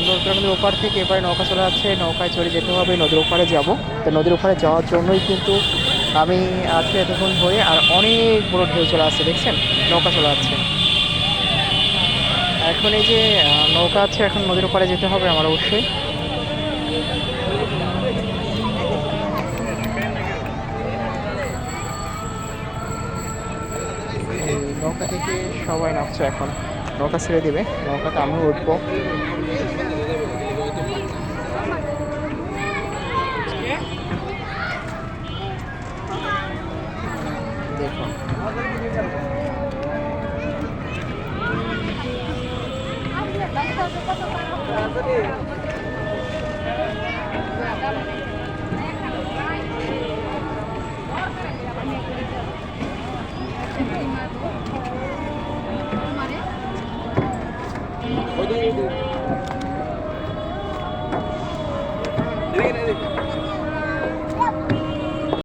নদীর ওপার থেকে এবারে নৌকা চলে যাচ্ছে, নৌকায় চড়ে যেতে হবে, নদীর ওপারে যাব। তো নদীর ওপারে যাওয়ার জন্যই কিন্তু আমি আজকে এতক্ষণ ধরে, আর অনেক বড় ঢেউ চলে আসছে, দেখছেন নৌকা চলে যাচ্ছে। এখন এই যে নৌকা আছে, এখন নদীর ওপারে যেতে হবে আমার অবশ্যই। এই নৌকা থেকে সবাই নামছে এখন, নৌকা ছেড়ে দিবে, নৌকাতে আমিও উঠবো। দেখুন